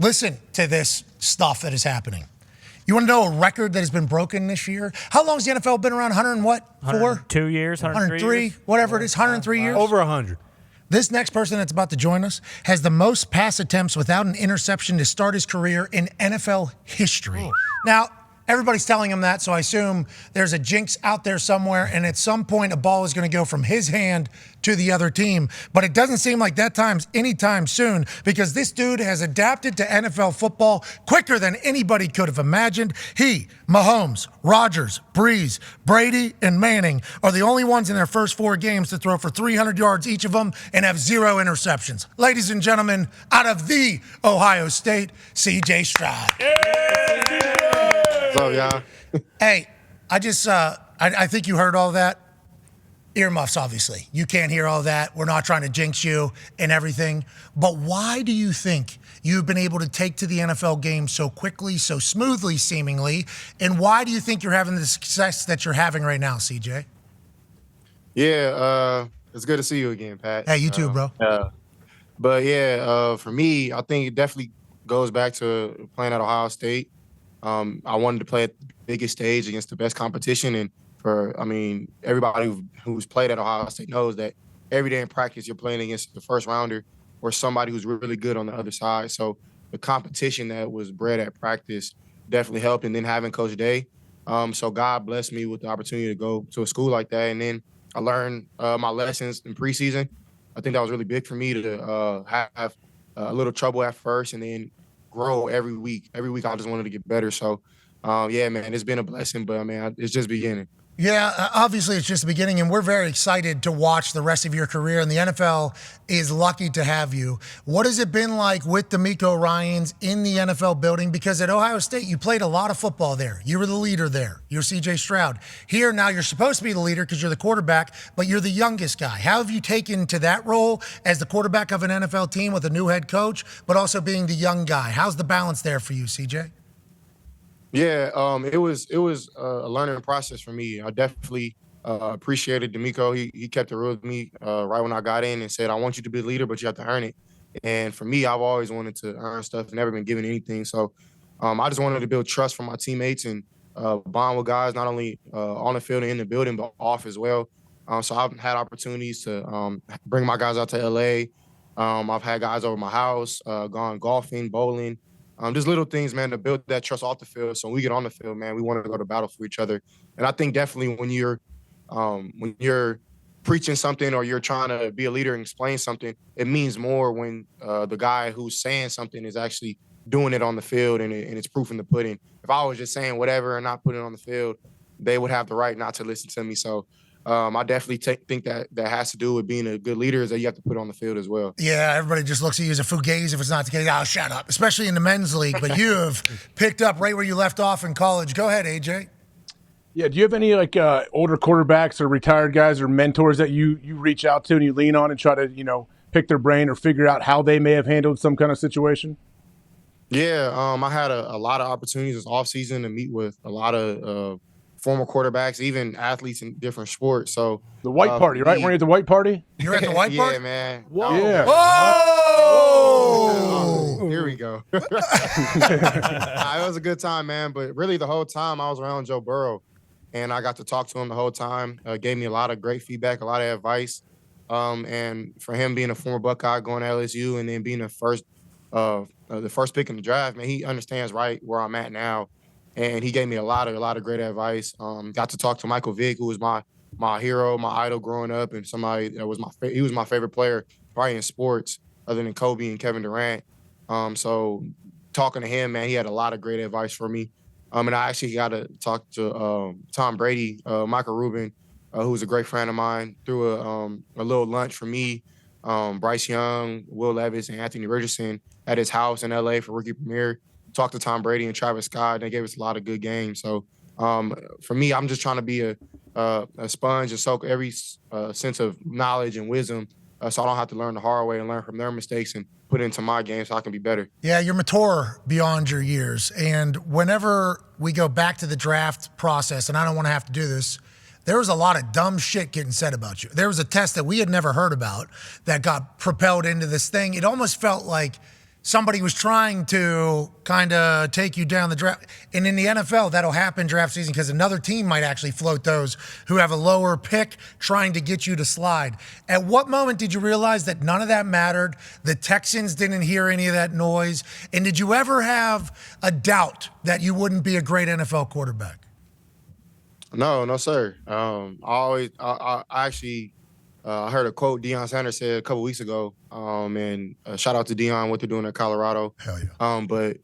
Listen to this stuff that is happening. You want to know a record that has been broken this year? How long has the NFL been around? 100 and what? 102 years, 103 years? Whatever it is, 103 years? Over 100. This next person that's about to join us has the most pass attempts without an interception to start his career in NFL history. Now, everybody's telling him that, so I assume there's a jinx out there somewhere, and at some point a ball is going to go from his hand to the other team. But it doesn't seem like that time's anytime soon, because this dude has adapted to NFL football quicker than anybody could have imagined. He, Mahomes, Rodgers, Breeze, Brady, and Manning are the only ones in their first 4 games to throw for 300 yards each of them and have 0 interceptions. Ladies and gentlemen, out of the Ohio State, C.J. Stroud. What's up, y'all? Hey, I think you heard all that. Earmuffs, obviously. You can't hear all that. We're not trying to jinx you and everything. But why do you think you've been able to take to the NFL game so quickly, so smoothly, seemingly? And why do you think you're having the success that you're having right now, CJ? Yeah, it's good to see you again, Pat. Hey, you too, bro. But yeah, for me, I think it definitely goes back to playing at Ohio State. I wanted to play at the biggest stage against the best competition. And everybody who's played at Ohio State knows that every day in practice, you're playing against the first rounder or somebody who's really good on the other side. So the competition that was bred at practice definitely helped. And then having Coach Day. So God blessed me with the opportunity to go to a school like that. And then I learned my lessons in preseason. I think that was really big for me to have a little trouble at first and then grow every week. Every week I just wanted to get better. So, yeah, man, it's been a blessing, but, man, it's just beginning. Yeah, obviously it's just the beginning, and we're very excited to watch the rest of your career, and the NFL is lucky to have you. What has it been like with DeMeco Ryans in the NFL building? Because at Ohio State, you played a lot of football there. You were the leader there. You're C.J. Stroud. Here, now you're supposed to be the leader because you're the quarterback, but you're the youngest guy. How have you taken to that role as the quarterback of an NFL team with a new head coach, but also being the young guy? How's the balance there for you, C.J.? Yeah, it was a learning process for me. I definitely appreciated DeMeco. He kept it real with me right when I got in and said, I want you to be the leader, but you have to earn it. And for me, I've always wanted to earn stuff, never been given anything. So I just wanted to build trust from my teammates and bond with guys, not only on the field and in the building, but off as well. So I've had opportunities to bring my guys out to L.A. I've had guys over my house, gone golfing, bowling. Just little things, man, to build that trust off the field. So when we get on the field, man, we want to go to battle for each other. And I think definitely when you're preaching something or you're trying to be a leader and explain something, it means more when the guy who's saying something is actually doing it on the field and it's proof in the pudding. If I was just saying whatever and not putting it on the field, they would have the right not to listen to me. So I definitely think that has to do with being a good leader is that you have to put it on the field as well. Yeah, everybody just looks at you as a fugazi if it's not the case. Oh, shut up, especially in the men's league. But you have picked up right where you left off in college. Go ahead, AJ. Yeah, do you have any older quarterbacks or retired guys or mentors that you reach out to and you lean on and try to, pick their brain or figure out how they may have handled some kind of situation? Yeah, I had a lot of opportunities this offseason to meet with a lot of former quarterbacks, even athletes in different sports. So the white party, right? Were you at the white party? You're at the white party? Yeah, man. Whoa. Yeah. Whoa! Here we go. It was a good time, man. But really the whole time I was around Joe Burrow and I got to talk to him the whole time. Gave me a lot of great feedback, a lot of advice. And for him being a former Buckeye going to LSU and then being the first pick in the draft, man, he understands right where I'm at now. And he gave me a lot of great advice. Got to talk to Michael Vick, who was my hero, my idol growing up, and somebody that was he was my favorite player probably in sports other than Kobe and Kevin Durant. So talking to him, man, he had a lot of great advice for me. And I actually got to talk to Tom Brady, Michael Rubin, who was a great friend of mine, threw a little lunch for me, Bryce Young, Will Levis, and Anthony Richardson at his house in L.A. for rookie premiere. Talked to Tom Brady and Travis Scott. They gave us a lot of good games. So for me, I'm just trying to be a sponge and soak every sense of knowledge and wisdom so I don't have to learn the hard way and learn from their mistakes and put it into my game so I can be better. Yeah, you're mature beyond your years. And whenever we go back to the draft process, and I don't want to have to do this, there was a lot of dumb shit getting said about you. There was a test that we had never heard about that got propelled into this thing. It almost felt like somebody was trying to kind of take you down the draft. And in the NFL, that'll happen draft season because another team might actually float those who have a lower pick trying to get you to slide. At what moment did you realize that none of that mattered? The Texans didn't hear any of that noise. And did you ever have a doubt that you wouldn't be a great NFL quarterback? No, sir. I actually heard a quote Deion Sanders said a couple weeks ago, and shout out to Deion, what they're doing in Colorado. Hell yeah. But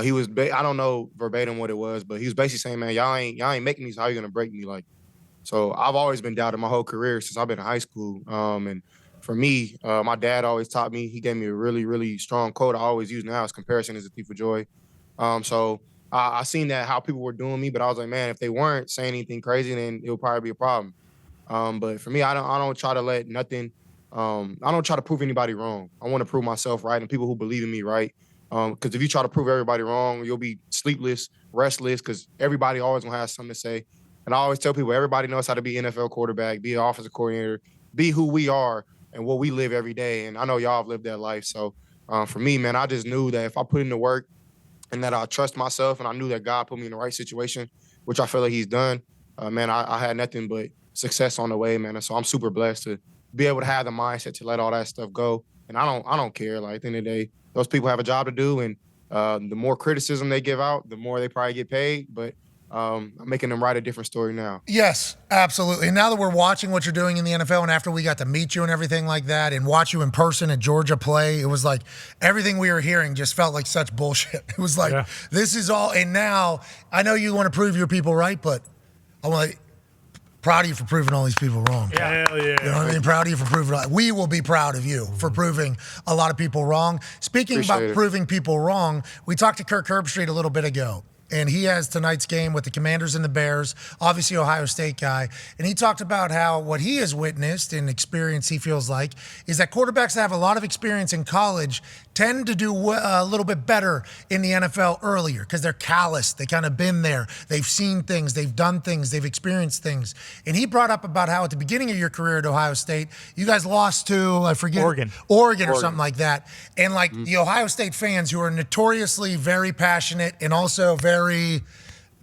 he was, I don't know verbatim what it was, but he was basically saying, man, y'all ain't making these. How you gonna break me? Like, so I've always been doubted my whole career since I've been in high school. And for me, my dad always taught me. He gave me a really, really strong quote I always use now: is comparison is a thief of joy. So I seen that how people were doing me, but I was like, man, if they weren't saying anything crazy, then it would probably be a problem. But for me, I don't try to let nothing. I don't try to prove anybody wrong. I want to prove myself right and people who believe in me right. Because if you try to prove everybody wrong, you'll be sleepless, restless. Because everybody always gonna have something to say. And I always tell people, everybody knows how to be an NFL quarterback, be an offensive coordinator, be who we are and what we live every day. And I know y'all have lived that life. So for me, man, I just knew that if I put in the work and that I trust myself, and I knew that God put me in the right situation, which I feel like He's done, man, I had nothing but success on the way, man. And so I'm super blessed to be able to have the mindset to let all that stuff go. And I don't care. Like, at the end of the day, those people have a job to do, and the more criticism they give out, the more they probably get paid. But I'm making them write a different story now. Yes, absolutely. And now that we're watching what you're doing in the NFL, and after we got to meet you and everything like that and watch you in person at Georgia play, it was like everything we were hearing just felt like such bullshit. It was like, This is all. And now I know you want to prove your people right, but I want to proud of you for proving all these people wrong. Yeah. Hell yeah. You know what I mean? Proud of you for proving. We will be proud of you for proving a lot of people wrong. Speaking about proving people wrong, we talked to Kirk Herbstreit a little bit ago. And he has tonight's game with the Commanders and the Bears, obviously Ohio State guy. And he talked about how what he has witnessed and experienced, he feels like, is that quarterbacks that have a lot of experience in college tend to do a little bit better in the NFL earlier because they're calloused. They kind of been there. They've seen things. They've done things. They've experienced things. And he brought up about how at the beginning of your career at Ohio State, you guys lost to, I forget. Oregon or something like that. And like the Ohio State fans who are notoriously very passionate and also very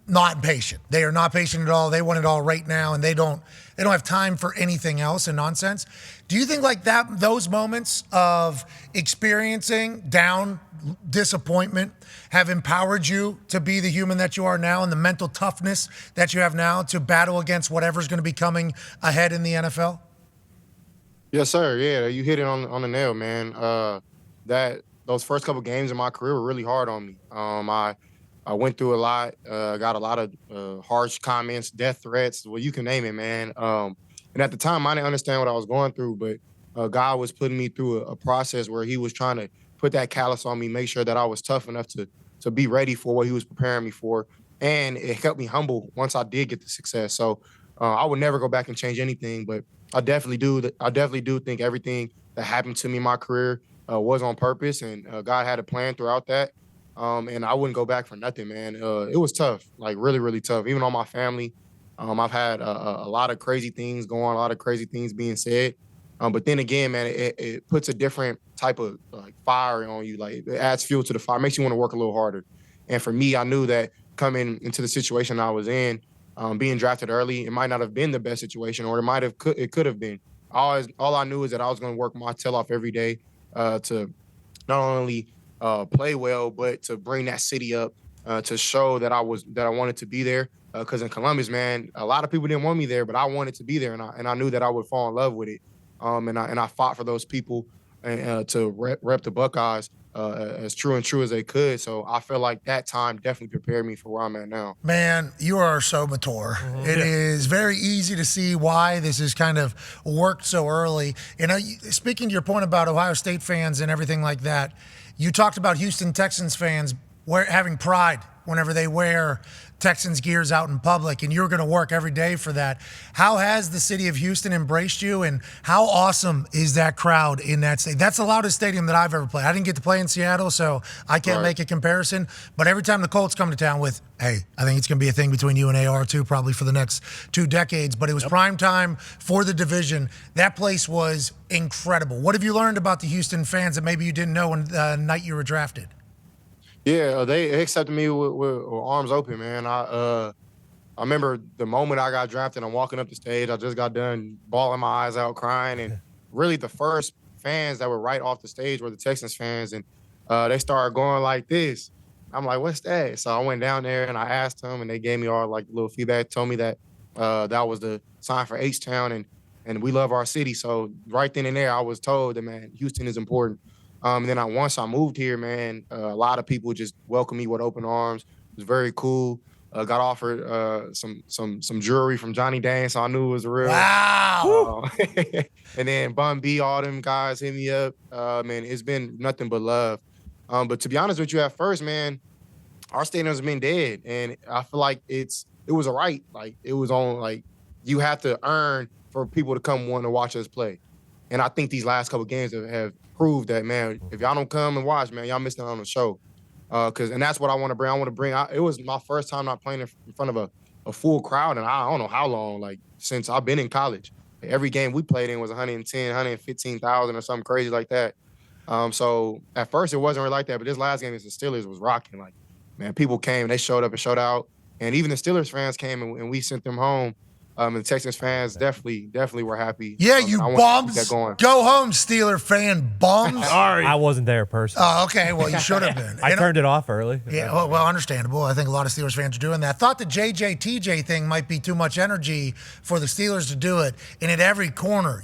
not patient. They are not patient at all. They want it all right now, and they don't have time for anything else and nonsense. Do you think like that, those moments of experiencing down disappointment have empowered you to be the human that you are now and the mental toughness that you have now to battle against whatever's going to be coming ahead in the NFL? Yes, sir. Yeah, you hit it on the nail, man. Those first couple games in my career were really hard on me. I went through a lot, got a lot of harsh comments, death threats, well, you can name it, man. And at the time, I didn't understand what I was going through, but God was putting me through a process where He was trying to put that callus on me, make sure that I was tough enough to be ready for what He was preparing me for. And it helped me humble once I did get the success. So I would never go back and change anything, but I definitely do think everything that happened to me in my career was on purpose, and God had a plan throughout that. And I wouldn't go back for nothing, man. It was tough, like really, really tough. Even on my family, I've had a lot of crazy things going on, a lot of crazy things being said. But then again, man, it puts a different type of like fire on you. Like, it adds fuel to the fire, makes you want to work a little harder. And for me, I knew that coming into the situation I was in, being drafted early, it might not have been the best situation, or it could have been. All I knew is that I was going to work my tail off every day to not only play well, but to bring that city up, to show that I wanted to be there. Because in Columbus, man, a lot of people didn't want me there, but I wanted to be there, and I knew that I would fall in love with it. And I fought for those people and to rep the Buckeyes as true as they could. So I feel like that time definitely prepared me for where I'm at now. Man, you are so mature. Mm-hmm. It is very easy to see why this has kind of worked so early. And speaking to your point about Ohio State fans and everything like that, you talked about Houston Texans fans having pride whenever they wear Texans gears out in public, and you're going to work every day for that. How has the city of Houston embraced you, and how awesome is that crowd in that stadium? That's the loudest stadium that I've ever played. I didn't get to play in Seattle, so I can't make a comparison. But every time the Colts come to town with, hey, I think it's going to be a thing between you and AR too, probably for the next 2 decades. But it was prime time for the division. That place was incredible. What have you learned about the Houston fans that maybe you didn't know on the night you were drafted? Yeah, they accepted me with arms open, man. I remember the moment I got drafted, I'm walking up the stage. I just got done bawling my eyes out, crying. And really the first fans that were right off the stage were the Texans fans. And they started going like this. I'm like, what's that? So I went down there and I asked them, and they gave me all like little feedback, told me that that was the sign for H-Town and we love our city. So right then and there, I was told that, man, Houston is important. And then once I moved here, man, a lot of people just welcomed me with open arms. It was very cool. Got offered some jewelry from Johnny Dahn, so I knew it was real. Wow. And then Bun B, all them guys hit me up. Man, it's been nothing but love. But to be honest with you, at first, man, our stadium's been dead, and I feel like it was a right. Like it was on. Like you have to earn for people to come want to watch us play. And I think these last couple games have proved that, man, if y'all don't come and watch, man, y'all missing out on the show. And that's what I want to bring. I want to bring out. It was my first time not playing in front of a full crowd, and I don't know how long, like since I've been in college. Every game we played in was 110, 115,000 or something crazy like that. So at first it wasn't really like that, but this last game against the Steelers was rocking. Like, man, people came, they showed up and showed out, and even the Steelers fans came and we sent them home. And the Texans fans definitely were happy. Yeah, you bums. Go home, Steeler fan bums. Sorry. I wasn't there personally. Oh, okay. Well, you should have been. I turned it off early. Yeah, well, understandable. I think a lot of Steelers fans are doing that. Thought the JJ-TJ thing might be too much energy for the Steelers to do it. And at every corner,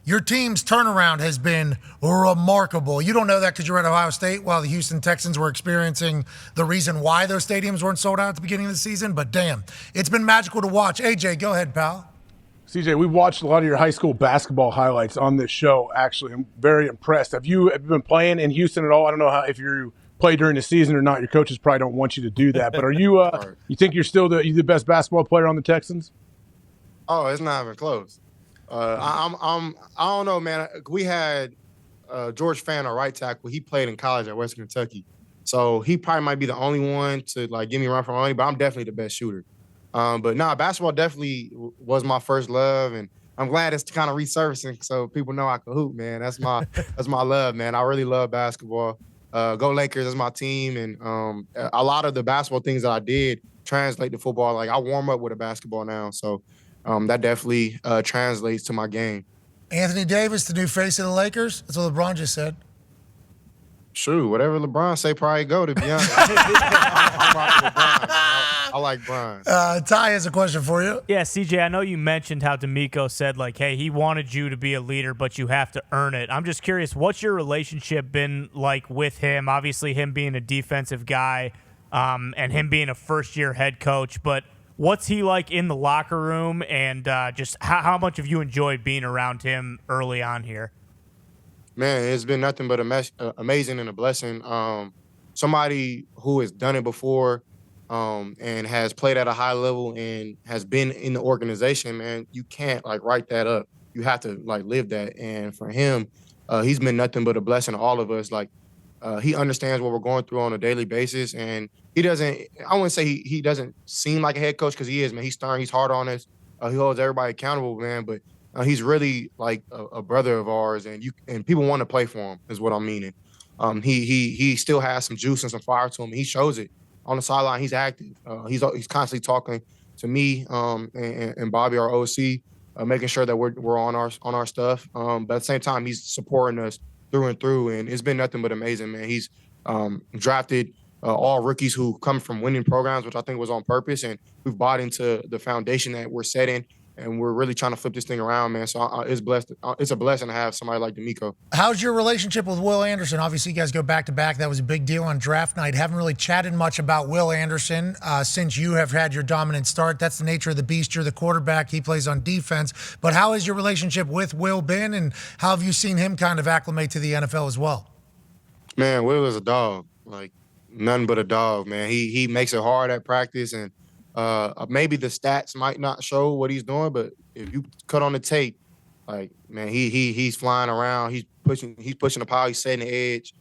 your team's turnaround has been remarkable. You don't know that because you're at Ohio State while the Houston Texans were experiencing the reason why those stadiums weren't sold out at the beginning of the season. But damn, it's been magical to watch. AJ, go ahead, pal. CJ, we watched a lot of your high school basketball highlights on this show, actually. I'm very impressed. Have you been playing in Houston at all? I don't know if you play during the season or not. Your coaches probably don't want you to do that. But are you you think you're still the best basketball player on the Texans? Oh, it's not even close. I don't know, man. We had George Fan, our right tackle. He played in college at Western Kentucky. So he probably might be the only one to like give me a run for money, but I'm definitely the best shooter. But basketball definitely was my first love, and I'm glad it's kind of resurfacing so people know I can hoop, man. That's my love, man. I really love basketball. Go Lakers is my team, and a lot of the basketball things that I did translate to football. Like I warm up with a basketball now, so that definitely translates to my game. Anthony Davis, the new face of the Lakers. That's what LeBron just said. Sure, whatever LeBron say, probably go, to be honest. I'm rocking with Bron. I like Bron. Ty has a question for you. Yeah, CJ, I know you mentioned how D'Amico said, like, hey, he wanted you to be a leader, but you have to earn it. I'm just curious, what's your relationship been like with him? Obviously, him being a defensive guy and him being a first-year head coach, but what's he like in the locker room, and just how much have you enjoyed being around him early on here? Man, it's been nothing but amazing and a blessing. Somebody who has done it before and has played at a high level and has been in the organization, man, you can't like write that up. You have to like live that. And for him, he's been nothing but a blessing to all of us. Like he understands what we're going through on a daily basis, and he doesn't. I wouldn't say he doesn't seem like a head coach because he is, man. He's stern. He's hard on us. He holds everybody accountable, man. But he's really like a brother of ours, and people want to play for him, is what I'm meaning. He still has some juice and some fire to him. He shows it on the sideline. He's active. He's constantly talking to me and Bobby, our OC, making sure that we're on our stuff. But at the same time, he's supporting us through and through, and it's been nothing but amazing, man. He's drafted all rookies who come from winning programs, which I think was on purpose, and we've bought into the foundation that we're setting. And we're really trying to flip this thing around, man. So it's blessed. It's a blessing to have somebody like D'Amico. How's your relationship with Will Anderson? Obviously, you guys go back-to-back. That was a big deal on draft night. Haven't really chatted much about Will Anderson since you have had your dominant start. That's the nature of the beast. You're the quarterback. He plays on defense. But how has your relationship with Will been, and how have you seen him kind of acclimate to the NFL as well? Man, Will is a dog. Like, Nothing but a dog, man. He makes it hard at practice, and maybe the stats might not show what he's doing, but if you cut on the tape, like, man, he's flying around. He's pushing the pile. He's setting the edge.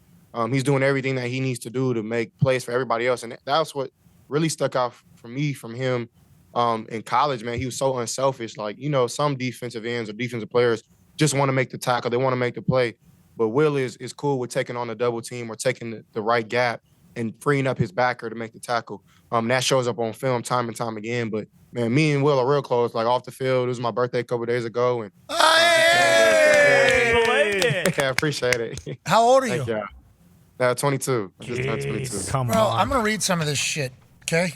He's doing everything that he needs to do to make plays for everybody else, and that's what really stuck out for me from him in college, man. He was so unselfish. Like, some defensive ends or defensive players just want to make the tackle. They want to make the play. But Will is cool with taking on a double team or taking the right gap and freeing up his backer to make the tackle. That shows up on film time and time again. But, man, me and Will are real close. Like, off the field, it was my birthday a couple of days ago. And Hey! I appreciate it. How old are Thank you? you. 22. I just turned 22. Come Bro, on. I'm going to read some of this shit, okay?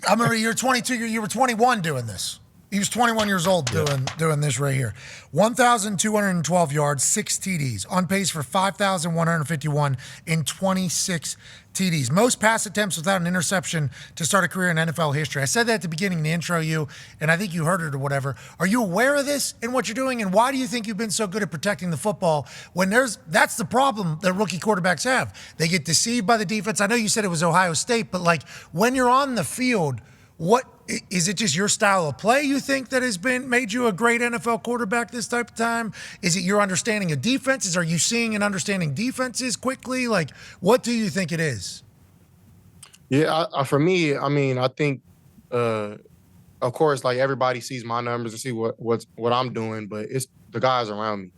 I'm going to read, you're 22, you were 21 doing this. He was 21 years old doing this right here. 1,212 yards, 6 TDs. On pace for 5,151 in 26 TDs. Most pass attempts without an interception to start a career in NFL history. I said that at the beginning to intro you, and I think you heard it or whatever. Are you aware of this and what you're doing, and why do you think you've been so good at protecting the football when that's the problem that rookie quarterbacks have? They get deceived by the defense. I know you said it was Ohio State, but like when you're on the field, what is it? Just your style of play you think that has made you a great NFL quarterback this type of time? Is it your understanding of defenses? Are you seeing and understanding defenses quickly? Like, what do you think it is? Yeah, for me, I mean, I think, of course, like everybody sees my numbers and see what I'm doing, but it's the guys around me.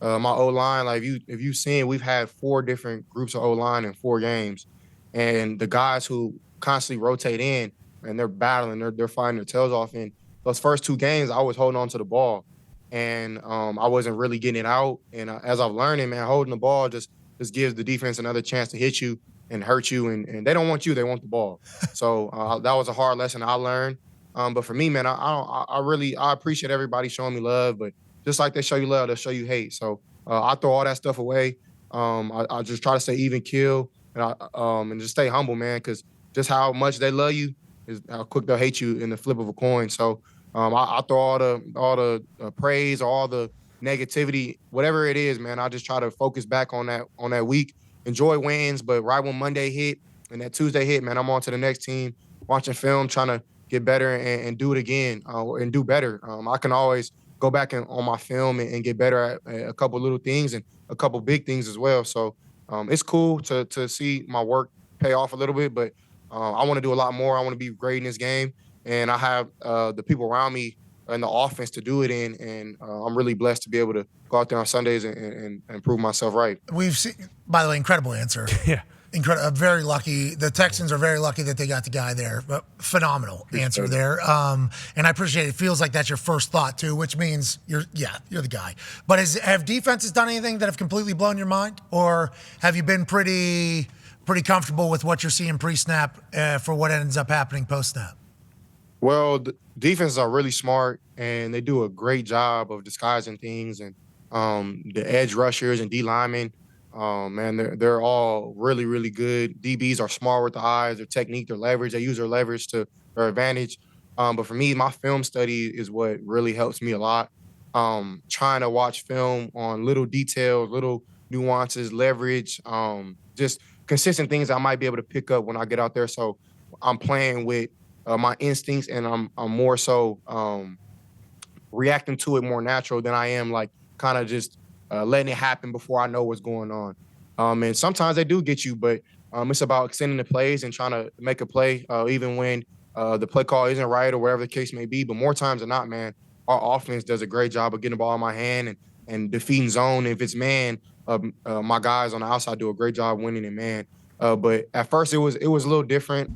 My O-line, like if you've seen, we've had 4 different groups of O-line in 4 games, and the guys who constantly rotate in, and they're battling, they're fighting their tails off. In those first 2 games, I was holding on to the ball, and I wasn't really getting it out. And as I've learned, man, holding the ball just gives the defense another chance to hit you and hurt you. And they don't want you; they want the ball. So that was a hard lesson I learned. But for me, man, I really appreciate everybody showing me love. But just like they show you love, they'll show you hate. So I throw all that stuff away. I just try to stay even keel and just stay humble, man, because just how much they love you is how quick they'll hate you in the flip of a coin. So I throw all the praise or all the negativity, whatever it is, man. I just try to focus back on that week, enjoy wins, but right when Monday hit and that Tuesday hit, man, I'm on to the next team, watching film, trying to get better and do it again and do better. I can always go back on my film and get better at a couple little things and a couple big things as well. So it's cool to see my work pay off a little bit, but I want to do a lot more. I want to be great in this game, and I have the people around me in the offense to do it in, and I'm really blessed to be able to go out there on Sundays and prove myself right. We've seen, by the way, incredible answer. Yeah. Very lucky. The Texans are very lucky that they got the guy there. But phenomenal answer there. And I appreciate it. It feels like that's your first thought too, which means you're the guy. But have defenses done anything that have completely blown your mind, or have you been pretty comfortable with what you're seeing pre-snap for what ends up happening post-snap? Well, the defenses are really smart, and they do a great job of disguising things. And the edge rushers and D linemen, man, they're all really, really good. DBs are smart with the eyes, their technique, their leverage. They use their leverage to their advantage. But for me, my film study is what really helps me a lot. Trying to watch film on little details, little nuances, leverage, just consistent things I might be able to pick up when I get out there. So I'm playing with my instincts, and I'm more so reacting to it more natural than I am like kind of just letting it happen before I know what's going on. And sometimes they do get you, but it's about extending the plays and trying to make a play even when the play call isn't right or whatever the case may be. But more times than not, man, our offense does a great job of getting the ball in my hand and defeating zone. If it's man, my guys on the outside do a great job winning in man. But at first it was a little different.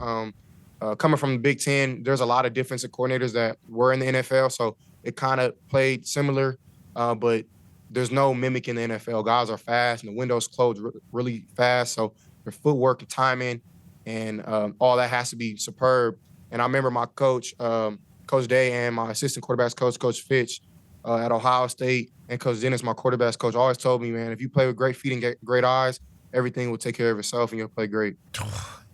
Coming from the Big Ten, there's a lot of defensive coordinators that were in the NFL, so it kind of played similar. But there's no mimicking the NFL. Guys are fast, and the windows close really fast, so their footwork and timing and all that has to be superb. And I remember my coach, Coach Day, and my assistant quarterbacks coach, Coach Fitch, at Ohio State, and Coach Dennis, my quarterbacks coach, always told me, man, if you play with great feet and get great eyes, everything will take care of itself and you'll play great.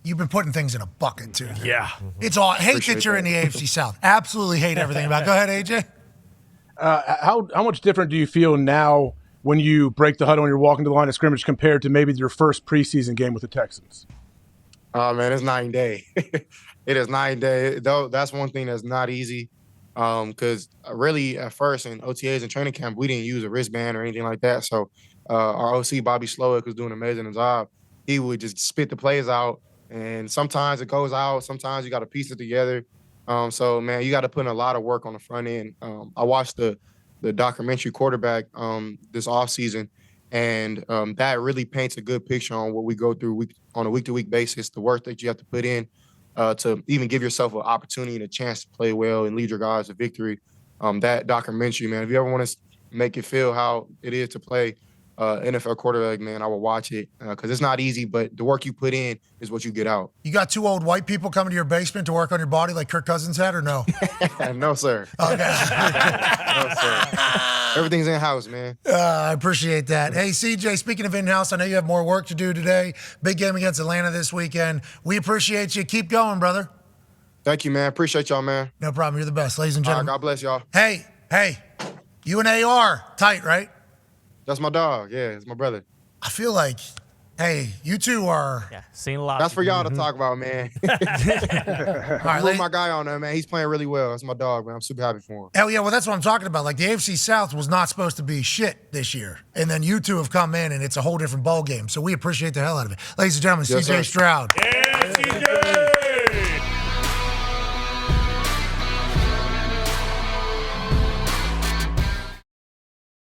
You've been putting things in a bucket, too. Yeah. It's all hate that you're in the AFC South. Absolutely hate everything about it. Go ahead, AJ. How much different do you feel now when you break the huddle and you're walking to the line of scrimmage compared to maybe your first preseason game with the Texans? Oh man, it's night and day. It is night and day. Though that's one thing that's not easy. Because really at first in OTAs and training camp, we didn't use a wristband or anything like that. So our OC Bobby Slowick was doing an amazing job. He would just spit the plays out, and sometimes it goes out. Sometimes you got to piece it together. So man, you got to put in a lot of work on the front end. I watched the documentary Quarterback this offseason, and that really paints a good picture on what we go through on a week-to-week basis, the work that you have to put in to even give yourself an opportunity and a chance to play well and lead your guys to victory. That documentary, man, if you ever want to make it feel how it is to play NFL quarterback, man, I will watch it because it's not easy, but the work you put in is what you get out. You got 2 old white people coming to your basement to work on your body like Kirk Cousins had, or no? No, sir. Okay. No, sir. Everything's in-house, man. I appreciate that. Hey, CJ, speaking of in-house, I know you have more work to do today. Big game against Atlanta this weekend. We appreciate you. Keep going, brother. Thank you, man. Appreciate y'all, man. No problem. You're the best, ladies and gentlemen. God bless y'all. Hey, you and AR, tight, right? That's my dog. Yeah, it's my brother. I feel like, hey, you two are. Yeah, seen a lot. That's for y'all to talk about, man. All right, Put my guy on there, man. He's playing really well. That's my dog, man. I'm super happy for him. Hell yeah, well, that's what I'm talking about. Like, the AFC South was not supposed to be shit this year. And then you two have come in, and it's a whole different ball game. So we appreciate the hell out of it. Ladies and gentlemen, Yes, CJ sir. Stroud. Yeah, CJ.